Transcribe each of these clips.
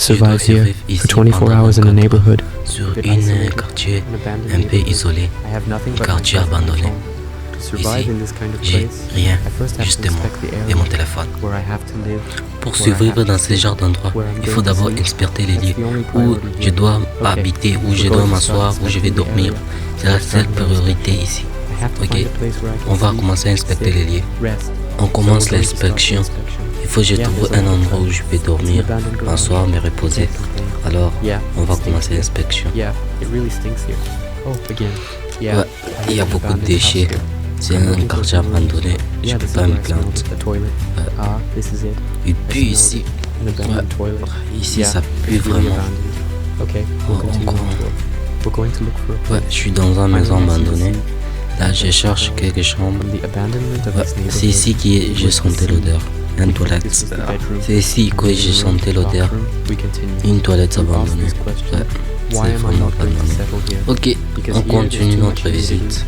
to survive here for 24 hours in a neighborhood. Sur un quartier un peu isolé, un quartier abandonné. Ici, j'ai rien, justement, et mon téléphone. Pour survivre dans ce genre d'endroit, il faut d'abord inspecter les lieux où je dois habiter, où je dois m'asseoir, où je vais dormir. C'est la seule priorité ici. Ok, on va commencer à inspecter les lieux. On commence l'inspection. Il faut que je trouve un endroit où je peux dormir, m'asseoir, me reposer. Alors, on va commencer l'inspection. Ouais, il y a beaucoup de déchets. C'est un quartier abandonné, je peux pas me plaindre. Il pue ici. Ouais. Ici, ça pue vraiment. Ouais, je suis dans une maison abandonnée. Là, je cherche quelques chambres. Ouais, c'est ici que j'ai senti l'odeur. Une toilette. C'est ici que j'ai senti l'odeur. Une toilette abandonnée. Ouais, c'est vraiment abandonné. Ok, on continue notre visite.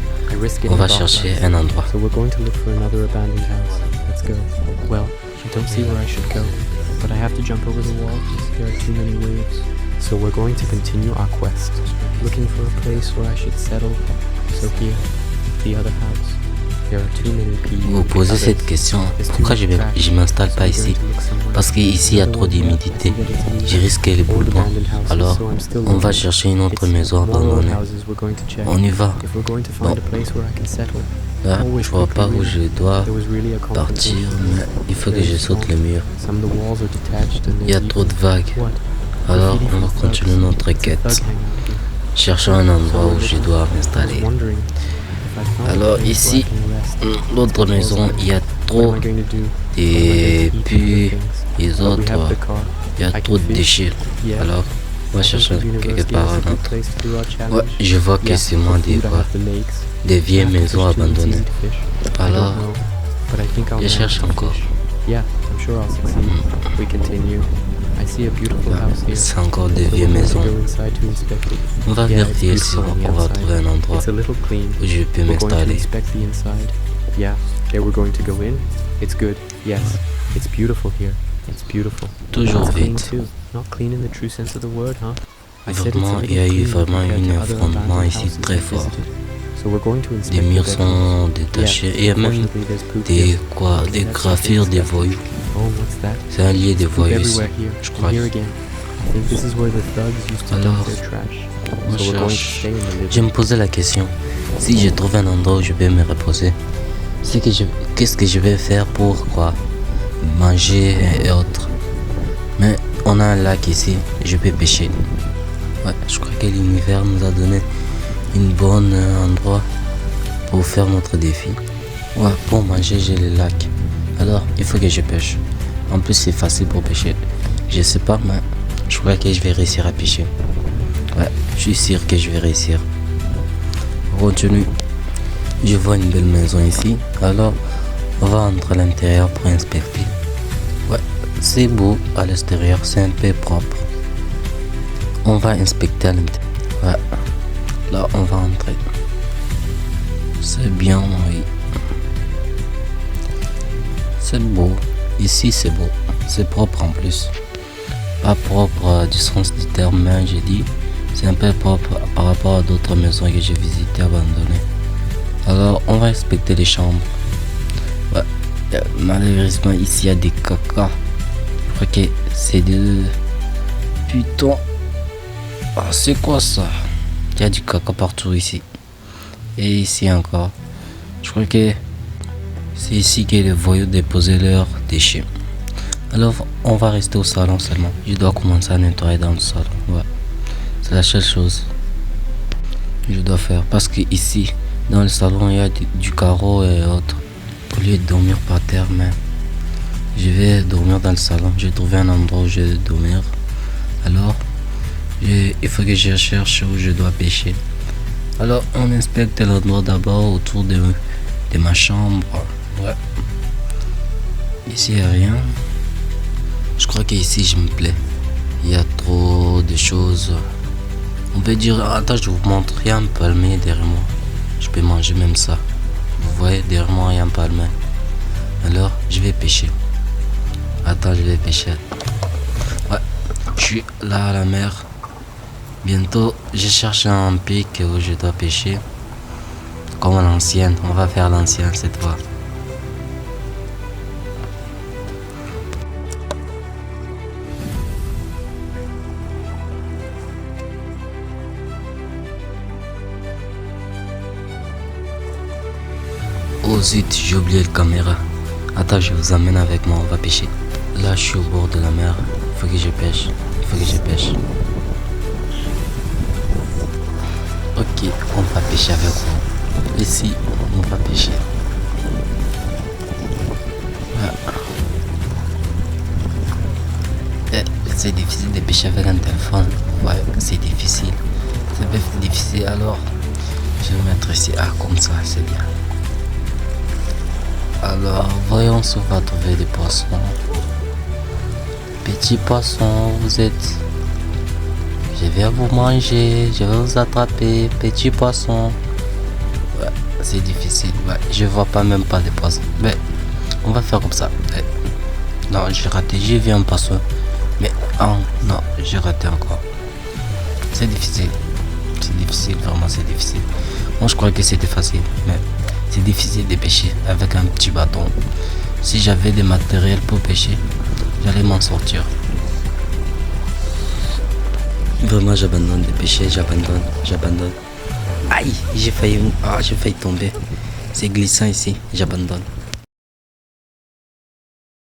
On va chercher un endroit. So we're going to look for another abandoned house. Let's go. Well, I don't see where I should go, but I have to jump over the wall because there are too many waves. So we're going to continue our quest, looking for a place where I should settle. So here, the other house. There are too many people. Vous posez cette question, pourquoi je m'installe pas ici? Parce qu'ici il y a trop d'humidité, je risque les boulements. Alors, on va chercher une autre maison abandonnée. On y va. Bon. Là, je vois pas où je dois partir, mais il faut que je saute le mur. Il y a trop de vagues. Alors, on va continuer notre quête. Cherchons un endroit où je dois m'installer. Alors ici, l'autre maison, il y a trop et puis les autres, il y a trop de déchets. Alors, on va chercher quelque part un autre. Ouais, je vois que c'est moins des vieilles maisons abandonnées. Alors, je cherche encore. C'est encore des vieilles maisons. On va vérifier si on va trouver un endroit où je peux m'installer. Toujours vide. Vraiment, il y a eu vraiment un affrontement ici très fort. Les murs sont détachés et il y a même des graffures des voyous. C'est un lieu de voyous ici, je crois. Alors, je me posais la question, si je trouve un endroit où je vais me reposer, qu'est-ce que je vais faire pour manger et autres. Mais on a un lac ici, je peux pêcher. Ouais, je crois que l'univers nous a donné une bonne endroit pour faire notre défi. Ouais, pour manger, j'ai le lac. Alors, il faut que je pêche. En plus, c'est facile pour pêcher. Je sais pas, mais je crois que je vais réussir à pêcher. Ouais, je suis sûr que je vais réussir. On continue. Je vois une belle maison ici. Alors, on va entrer à l'intérieur pour inspecter. Ouais, c'est beau à l'extérieur, c'est un peu propre. On va inspecter à l'intérieur. Ouais, là, on va entrer. C'est bien, oui. C'est beau. Ici, c'est beau. C'est propre en plus. Pas propre du sens du terme, mais j'ai dit. C'est un peu propre par rapport à d'autres maisons que j'ai visitées abandonnées. Alors, on va inspecter les chambres. Ouais. Malheureusement, ici, il y a des caca. Je crois que c'est de... Putain. Ah, c'est quoi ça? Il y a du caca partout ici. Et ici encore. Je crois que c'est ici que les voyous déposaient leurs déchets. Alors, on va rester au salon seulement. Je dois commencer à nettoyer dans le salon. Ouais. C'est la seule chose que je dois faire. Parce que ici, dans le salon, il y a du carreau et autres. Au lieu de dormir par terre, mais je vais dormir dans le salon. J'ai trouvé un endroit où je vais dormir. Alors, il faut que je cherche où je dois pêcher. Alors, on inspecte l'endroit d'abord autour de ma chambre. Ouais. Ici, il n'y a rien. Je crois qu'ici, je me plais. Il y a trop de choses. On peut dire, attends, je vous montre, il y a un palmier derrière moi. Je peux manger même ça. Vous voyez, derrière moi, il y a un palmier. Alors, je vais pêcher. Attends, je vais pêcher. Ouais, je suis là à la mer. Bientôt, je cherche un pic où je dois pêcher. Comme l'ancienne, on va faire l'ancienne cette fois. Oh zut, j'ai oublié le caméra. Attends, je vous emmène avec moi, on va pêcher. Là, je suis au bord de la mer. Il faut que je pêche. Il faut que je pêche. Ok, on va pêcher avec vous. Ici, on va pêcher. C'est difficile de pêcher avec un téléphone. Ouais, c'est difficile. C'est bien difficile, alors je vais mettre ici. Ah, comme ça, c'est bien. Alors, voyons si on va trouver des poissons. Petits poissons, vous êtes. Je vais vous manger, je vais vous attraper, petits poissons. Ouais, c'est difficile. Ouais, je vois pas même pas de poissons. Mais on va faire comme ça. Ouais. Non, j'ai raté, j'ai vu un poisson. Mais oh, non, j'ai raté encore. C'est difficile. C'est difficile, vraiment c'est difficile. Moi je crois que c'était facile, mais c'est difficile de pêcher avec un petit bâton. Si j'avais des matériels pour pêcher, j'allais m'en sortir. Vraiment j'abandonne de pêcher, j'abandonne. Aïe, j'ai failli tomber. C'est glissant ici, j'abandonne.